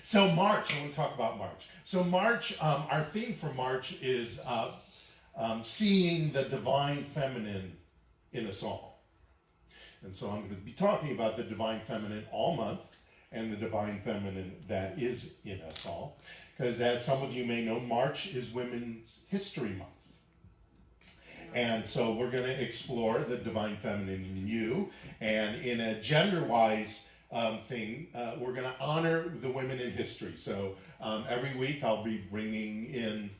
So March, I want to talk about March. So March, our theme for March is seeing the divine feminine in us all. And so I'm going to be talking about the divine feminine all month and the divine feminine that is in us all. Because as some of you may know, March is Women's History Month. And so we're going to explore the divine feminine in you. And in a gender-wise thing, we're going to honor the women in history. So every week I'll be bringing in,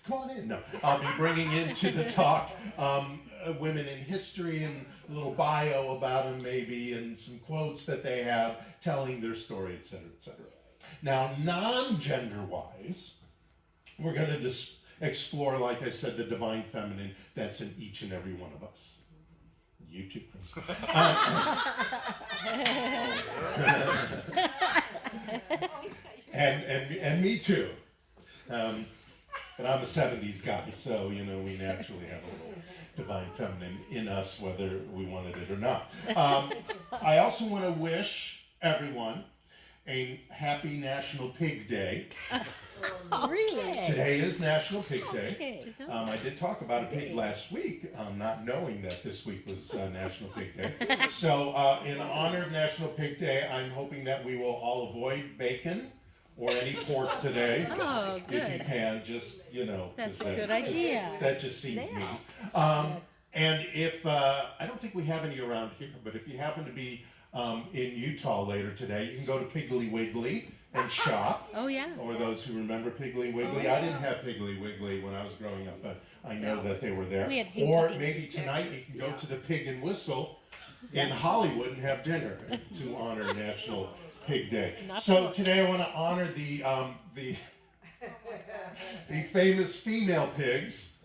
come on in, no, I'll be bringing into the talk women in history and a little bio about them maybe, and some quotes that they have telling their story, etc., etc. Now, non-gender-wise, we're going to just explore, like I said, the divine feminine that's in each and every one of us. You too, Chris. And me too. But I'm a 70s guy, so, you know, we naturally have a little divine feminine in us, whether we wanted it or not. I also want to wish everyone a happy National Pig Day. Really? Today is National Pig Day. I did talk about a pig last week, not knowing that this week was National Pig Day. So in honor of National Pig Day, I'm hoping that we will all avoid bacon or any pork today. Oh, good. If you can, just, you know. That's a good idea. That just seems me. And if, I don't think we have any around here, but if you happen to be in Utah later today, you can go to Piggly Wiggly and shop. Oh, yeah. Or those who remember Piggly Wiggly. I didn't have Piggly Wiggly when I was growing up, but I know that they were there. We had Or Hinky maybe tonight you can go to the Pig and Whistle in Hollywood and have dinner to honor National Pig Day. So today I want to honor the famous female pigs.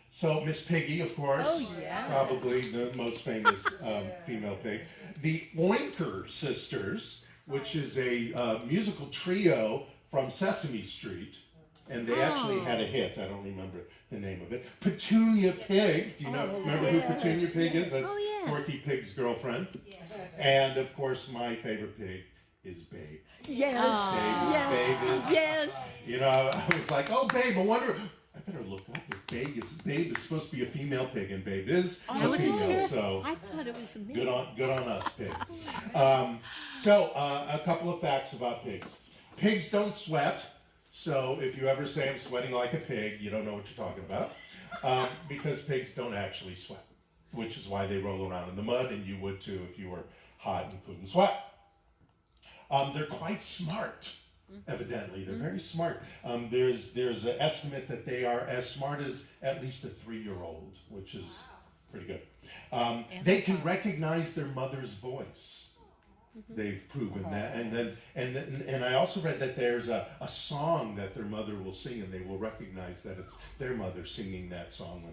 So Miss Piggy, of course, Oh, yeah. probably the most famous female pig. The Oinker Sisters, which is a musical trio from Sesame Street, and they actually had a hit. I don't remember the name of it. Petunia Pig. Do you know? Remember who Petunia Pig is? That's Porky Pig's girlfriend. And of course, my favorite pig is Babe. Yes. Babe is. Yes. You know, I was like, oh, Babe, I wonder. I better look up if Babe is supposed to be a female pig, and Babe is a female. So I thought it was a male. good on us, pig. So a couple of facts about pigs. Pigs don't sweat. So if you ever say I'm sweating like a pig, you don't know what you're talking about, because pigs don't actually sweat, which is why they roll around in the mud, and you would too if you were hot and couldn't sweat. They're quite smart. Evidently, they're very smart. There's an estimate that they are as smart as at least a 3-year-old, which is pretty good. They can recognize their mother's voice. They've proven that, and I also read that there's a song that their mother will sing, and they will recognize that it's their mother singing that song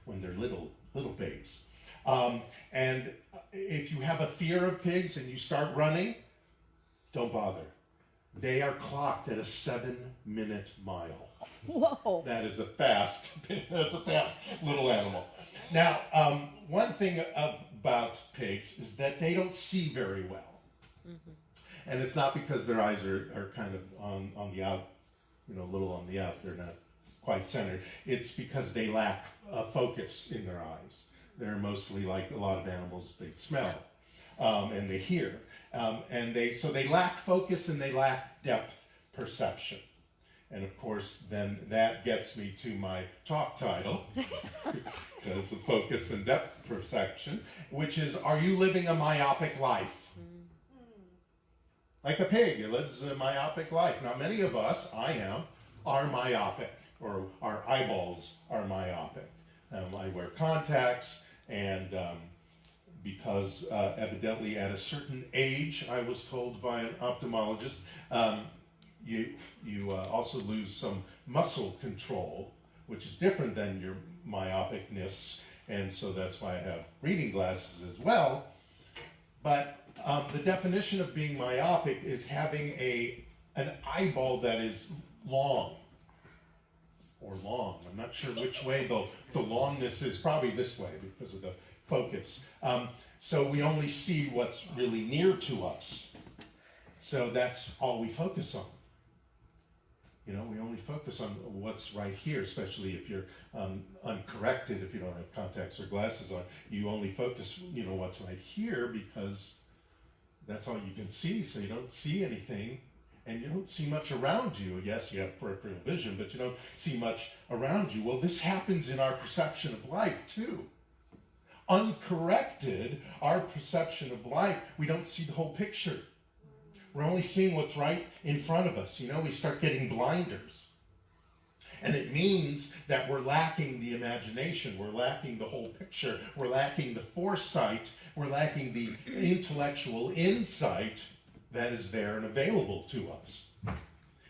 when they're little babes. And if you have a fear of pigs and you start running, don't bother. They are clocked at a 7-minute mile. Whoa. That's a fast little animal. Now, one thing about pigs is that they don't see very well. And it's not because their eyes are kind of on the out, you know, a little on the out. They're not quite centered. It's because they lack focus in their eyes. They're mostly like a lot of animals. They smell and they hear. So they lack focus and they lack depth perception. And of course, then that gets me to my talk title, because of focus and depth perception, which is, are you living a myopic life? Like a pig, it lives a myopic life. Now, many of us, I am, are myopic, or our eyeballs are myopic. I wear contacts, and because evidently at a certain age, I was told by an ophthalmologist, you also lose some muscle control, which is different than your myopicness, and so that's why I have reading glasses as well. But the definition of being myopic is having an eyeball that is long. I'm not sure which way the longness is. Probably this way because of the focus. So we only see what's really near to us. So that's all we focus on. You know, we only focus on what's right here, especially if you're uncorrected, if you don't have contacts or glasses on. You only focus, you know, what's right here because that's all you can see, so you don't see anything, and you don't see much around you. Yes, you have peripheral vision, but you don't see much around you. Well, this happens in our perception of life, too. Uncorrected, our perception of life, we don't see the whole picture. We're only seeing what's right in front of us. You know, we start getting blinders. And it means that we're lacking the imagination, we're lacking the whole picture, we're lacking the foresight, we're lacking the intellectual insight that is there and available to us.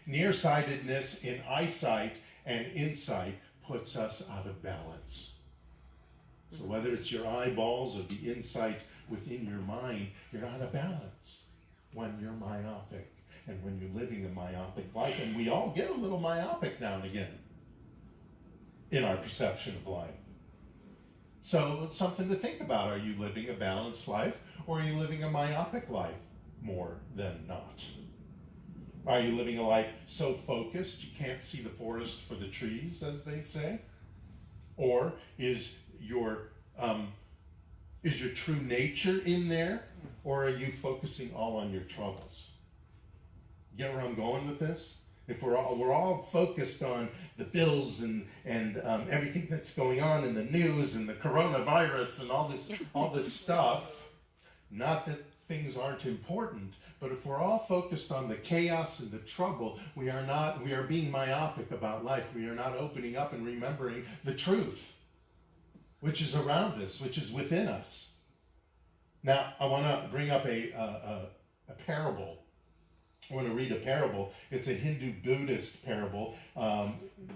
Nearsightedness in eyesight and insight puts us out of balance. So whether it's your eyeballs or the insight within your mind, you're out of balance when you're myopic and when you're living a myopic life. And we all get a little myopic now and again in our perception of life. So it's something to think about. Are you living a balanced life, or are you living a myopic life more than not? Are you living a life so focused you can't see the forest for the trees, as they say? Or is your true nature in there, or are you focusing all on your troubles? Get where I'm going with this? If we're all focused on the bills and everything that's going on in the news and the coronavirus and all this stuff, not that things aren't important, but if we're all focused on the chaos and the trouble, we are being myopic about life. We are not opening up and remembering the truth, which is around us, which is within us. Now, I want to bring up a parable. I want to read a parable. It's a Hindu-Buddhist parable,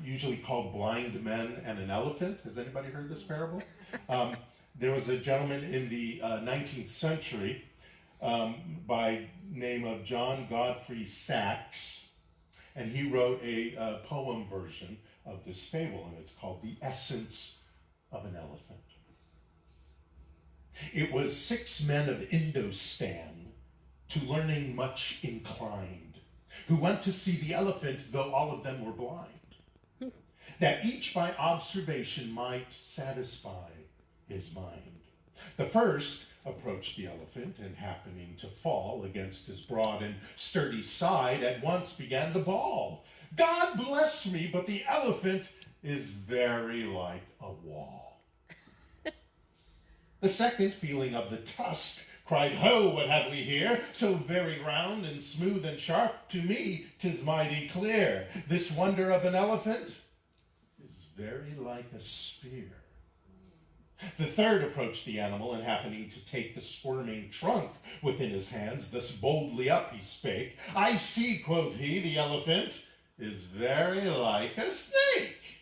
usually called Blind Men and an Elephant. Has anybody heard this parable? There was a gentleman in the 19th century by name of John Godfrey Saxe, and he wrote a poem version of this fable, and it's called The Essence of an Elephant. It was 6 men of Indostan, to learning much inclined, who went to see the elephant, though all of them were blind, that each by observation might satisfy his mind. The first approached the elephant, and happening to fall against his broad and sturdy side, at once began to bawl, "God bless me, but the elephant is very like a wall." The second, feeling of the tusk, cried, "Ho, what have we here? So very round and smooth and sharp, to me 'tis mighty clear. This wonder of an elephant is very like a spear." The third approached the animal, and happening to take the squirming trunk within his hands, thus boldly up he spake, "I see," quoth he, "the elephant is very like a snake."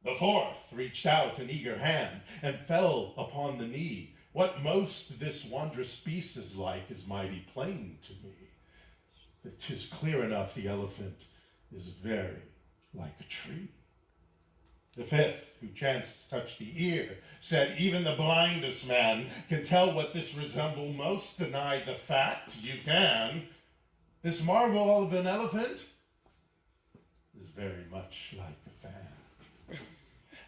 The fourth reached out an eager hand, and fell upon the knee. "What most this wondrous beast is like is mighty plain to me. That 'tis clear enough the elephant is very like a tree." The fifth, who chanced to touch the ear, said, "Even the blindest man can tell what this resemble most. Deny the fact you can. This marvel of an elephant is very much like a fan."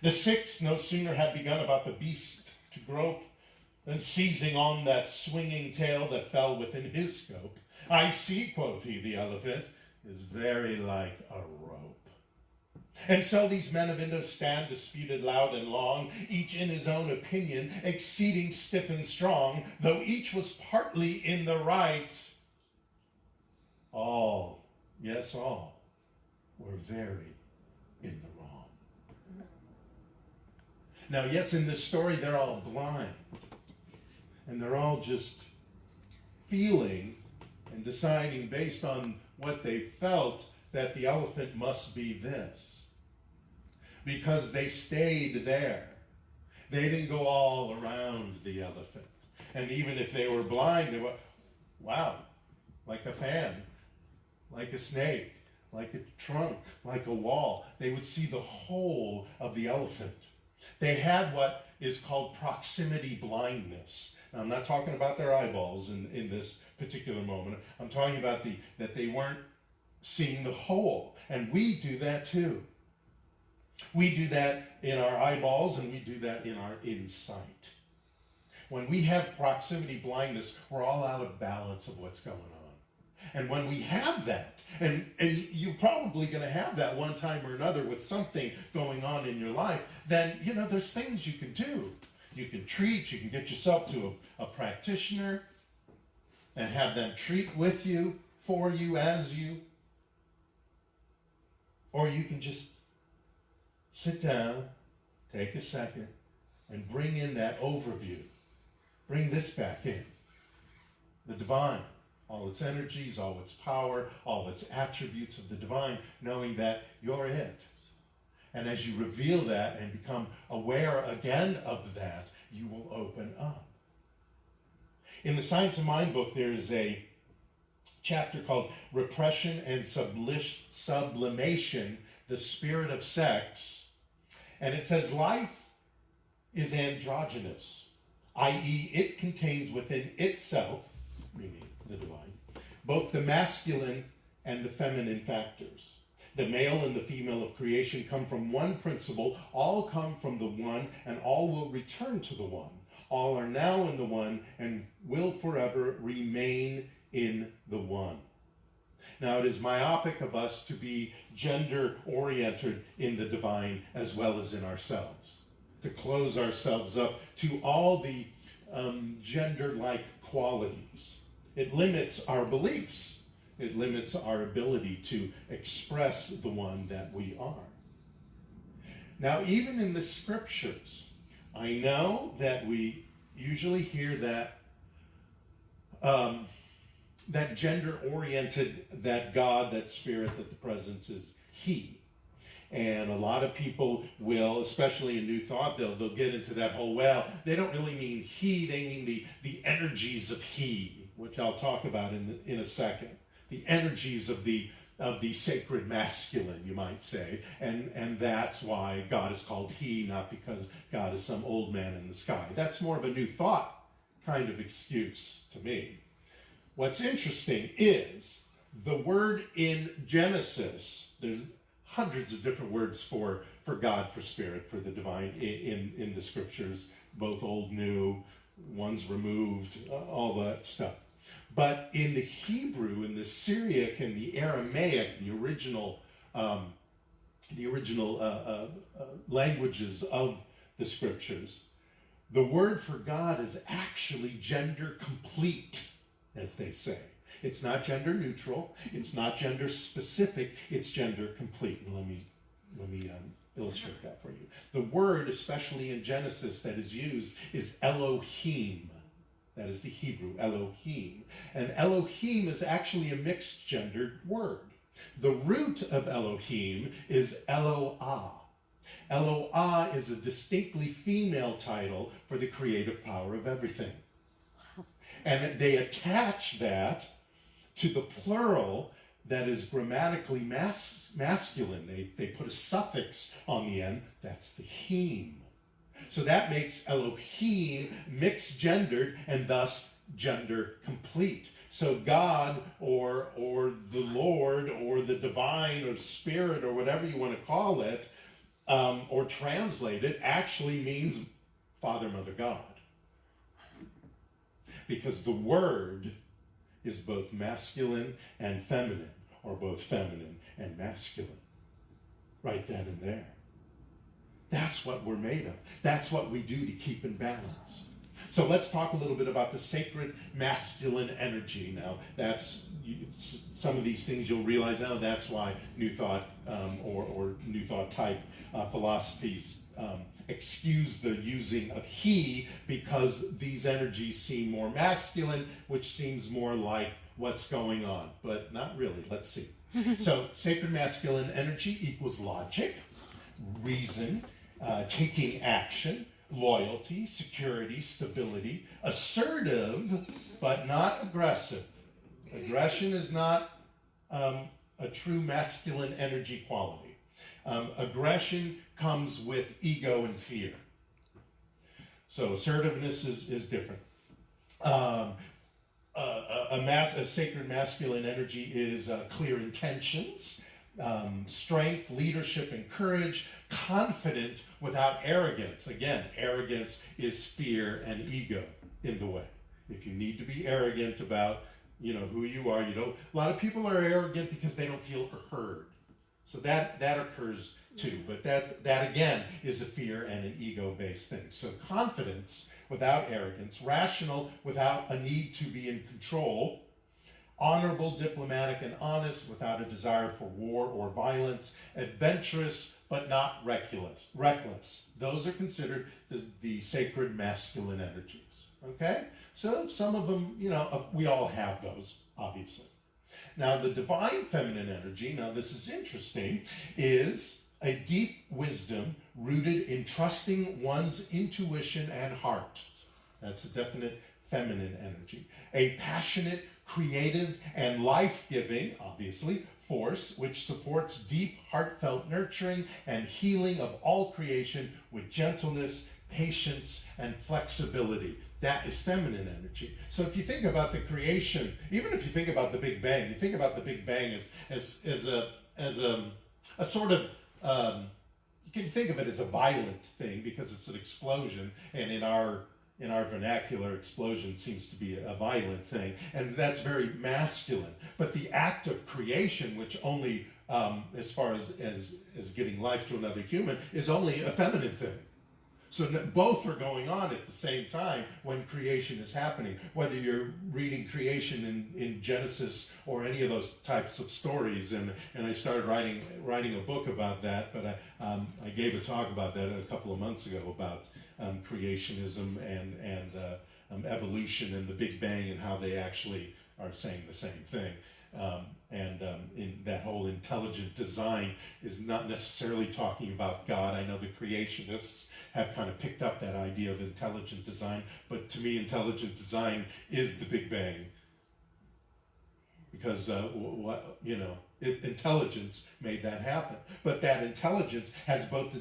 The sixth no sooner had begun about the beast to grope, than seizing on that swinging tail that fell within his scope, "I see," quoth he, "the elephant is very like a rope." And so these men of Indostan disputed loud and long, each in his own opinion, exceeding stiff and strong, though each was partly in the right. All, yes, all, were very in the wrong. Now, yes, in this story, they're all blind. And they're all just feeling and deciding based on what they felt that the elephant must be this. Because they stayed there. They didn't go all around the elephant. And even if they were blind, they were, wow, like a fan, like a snake, like a trunk, like a wall. They would see the whole of the elephant. They had what is called proximity blindness. Now, I'm not talking about their eyeballs in this particular moment. I'm talking about that they weren't seeing the whole. And we do that too. We do that in our eyeballs, and we do that in our insight. When we have proximity blindness, we're all out of balance of what's going on. And when we have that, and you're probably going to have that one time or another with something going on in your life, then, there's things you can do. You can treat, you can get yourself to a practitioner and have them treat with you, for you, as you. Or you can just sit down, take a second, and bring in that overview. Bring this back in. The divine, all its energies, all its power, all its attributes of the divine, knowing that you're it. And as you reveal that and become aware again of that, you will open up. In the Science of Mind book, there is a chapter called Repression and Sublimation, the Spirit of Sex. And it says life is androgynous, i.e. it contains within itself, meaning the divine, both the masculine and the feminine factors. The male and the female of creation come from one principle, all come from the one, and all will return to the one. All are now in the one and will forever remain in the one. Now, it is myopic of us to be gender-oriented in the divine as well as in ourselves, to close ourselves up to all the gender-like qualities. It limits our beliefs. It limits our ability to express the one that we are. Now, even in the scriptures, I know that we usually hear that that gender-oriented, that God, that spirit, that the presence is he. And a lot of people will, especially in New Thought, they'll get into that whole, well, they don't really mean he, they mean the energies of he, which I'll talk about in a second. The energies of the sacred masculine, you might say, and that's why God is called he, not because God is some old man in the sky. That's more of a New Thought kind of excuse to me. What's interesting is the word in Genesis, there's hundreds of different words for God, for spirit, for the divine in the scriptures, both old, new, ones removed, all that stuff. But in the Hebrew, in the Syriac, and the Aramaic, the original languages of the scriptures, the word for God is actually gender complete, as they say. It's not gender neutral. It's not gender specific. It's gender complete. And let me illustrate that for you. The word, especially in Genesis, that is used is Elohim. That is the Hebrew, Elohim. And Elohim is actually a mixed gendered word. The root of Elohim is Eloah. Eloah is a distinctly female title for the creative power of everything. And they attach that to the plural that is grammatically masculine. They put a suffix on the end. That's the heme. So that makes Elohim mixed gendered and thus gender complete. So God or the Lord or the divine or spirit or whatever you want to call it, or translate it, actually means Father, Mother, God. Because the word is both masculine and feminine, or both feminine and masculine. Right then and there. That's what we're made of. That's what we do to keep in balance. So let's talk a little bit about the sacred masculine energy. Now, that's some of these things you'll realize, oh, that's why New Thought or New Thought type philosophies excuse the using of he, because these energies seem more masculine, which seems more like what's going on, but not really. Let's see. So sacred masculine energy equals logic, reason, taking action, loyalty, security, stability, assertive, but not aggressive. Aggression is not a true masculine energy quality. Aggression comes with ego and fear. So assertiveness is different. A sacred masculine energy is clear intentions, strength, leadership, and courage, confident without arrogance. Again, arrogance is fear and ego in the way. If you need to be arrogant about, who you are, a lot of people are arrogant because they don't feel heard. So that occurs too. But that again is a fear and an ego-based thing. So confidence without arrogance, rational without a need to be in control, honorable, diplomatic, and honest without a desire for war or violence, adventurous but not reckless. Those are considered the sacred masculine energies. Okay? So some of them, we all have those, obviously. Now, the divine feminine energy, now this is interesting, is a deep wisdom rooted in trusting one's intuition and heart. That's a definite feminine energy. A passionate, creative, and life-giving, obviously, force which supports deep, heartfelt nurturing and healing of all creation with gentleness, patience, and flexibility. That is feminine energy. So if you think about the creation, even if you think about the Big Bang, you think about the Big Bang as a sort of, you can think of it as a violent thing because it's an explosion, and in our vernacular, explosion seems to be a violent thing, and that's very masculine. But the act of creation, which only, as far as giving life to another human, is only a feminine thing. So both are going on at the same time when creation is happening. Whether you're reading creation in Genesis or any of those types of stories, and I started writing a book about that. But I gave a talk about that a couple of months ago about creationism and evolution and the Big Bang and how they actually are saying the same thing. In that whole intelligent design is not necessarily talking about God. I know the creationists have kind of picked up that idea of intelligent design, but to me, intelligent design is the Big Bang. Because intelligence made that happen. But that intelligence has both the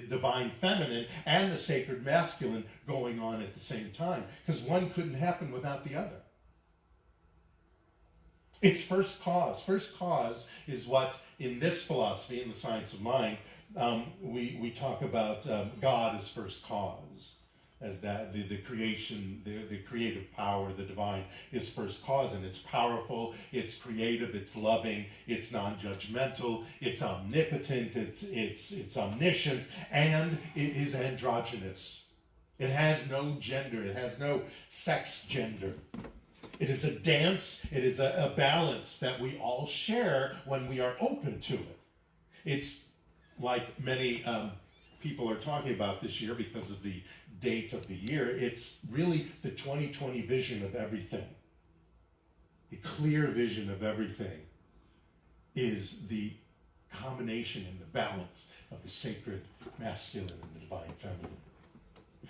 divine feminine and the sacred masculine going on at the same time, because one couldn't happen without the other. It's first cause. First cause is what, in this philosophy, in the science of mind, we talk about God as first cause, as that the creation, the creative power, the divine is first cause, and it's powerful, it's creative, it's loving, it's non-judgmental, it's omnipotent, it's omniscient, and it is androgynous. It has no gender. It has no sex gender. It is a dance, it is a balance that we all share when we are open to it. It's like many people are talking about this year because of the date of the year, it's really the 2020 vision of everything. The clear vision of everything is the combination and the balance of the sacred masculine and the divine feminine.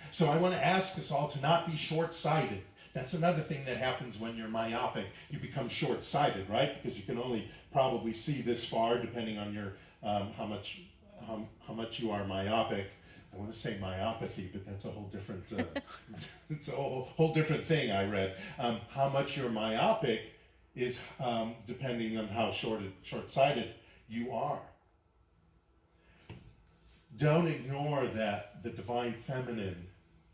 So I want to ask us all to not be short-sighted. That's another thing that happens when you're myopic. You become short-sighted, right? Because you can only probably see this far, depending on your how much you are myopic. I want to say myopathy, but that's a whole different. It's a whole different thing. I read how much you're myopic is depending on how short-sighted you are. Don't ignore that the divine feminine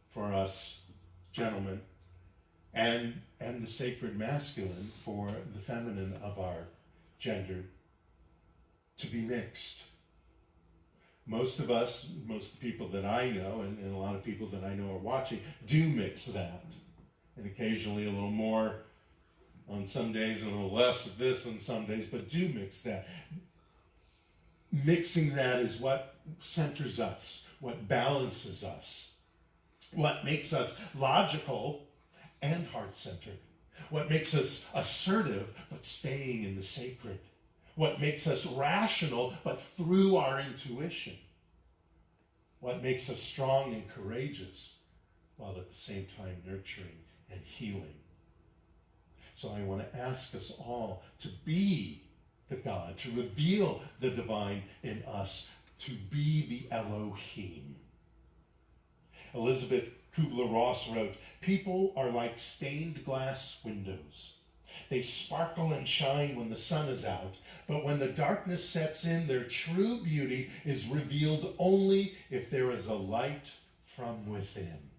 for us gentlemen, and the sacred masculine for the feminine of our gender to be mixed. Most of us, most people that I know, and a lot of people that I know are watching, do mix that. And occasionally a little more on some days, and a little less of this on some days, but do mix that. Mixing that is what centers us, what balances us, what makes us logical and heart-centered, what makes us assertive but staying in the sacred, what makes us rational but through our intuition, what makes us strong and courageous while at the same time nurturing and healing. So I want to ask us all to be the God, to reveal the divine in us, to be the Elohim. Elizabeth Kubler-Ross wrote, "People are like stained glass windows. They sparkle and shine when the sun is out, but when the darkness sets in, their true beauty is revealed only if there is a light from within."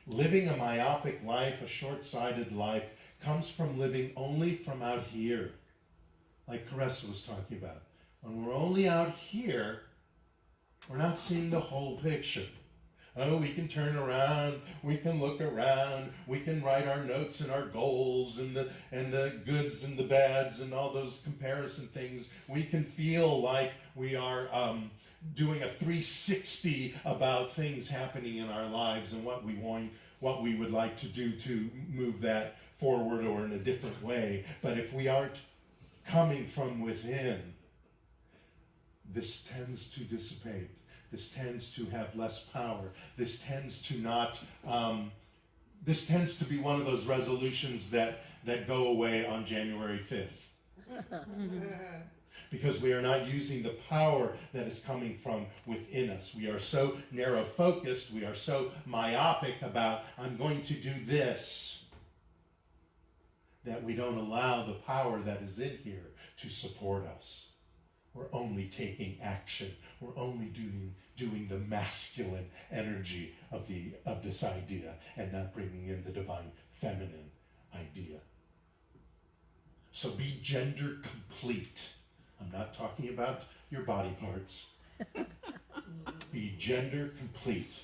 Living a myopic life, a short-sighted life, comes from living only from out here, like Caressa was talking about. When we're only out here, we're not seeing the whole picture. Oh, we can turn around, we can look around, we can write our notes and our goals and the goods and the bads and all those comparison things. We can feel like we are doing a 360 about things happening in our lives and what we would like to do to move that forward or in a different way. But if we aren't coming from within, this tends to dissipate. This tends to have less power. This tends to not, this tends to be one of those resolutions that go away on January 5th. Because we are not using the power that is coming from within us. We are so narrow-focused, we are so myopic about, I'm going to do this, that we don't allow the power that is in here to support us. We're only taking action. We're only doing the masculine energy of this idea and not bringing in the divine feminine idea. So be gender complete. I'm not talking about your body parts. Be gender complete.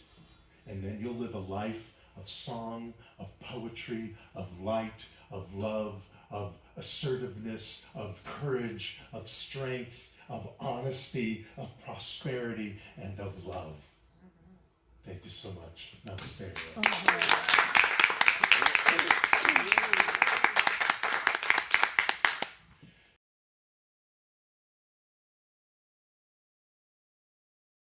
And then you'll live a life of song, of poetry, of light, of love, of assertiveness, of courage, of strength, of honesty, of prosperity, and of love. Thank you so much. Namaste.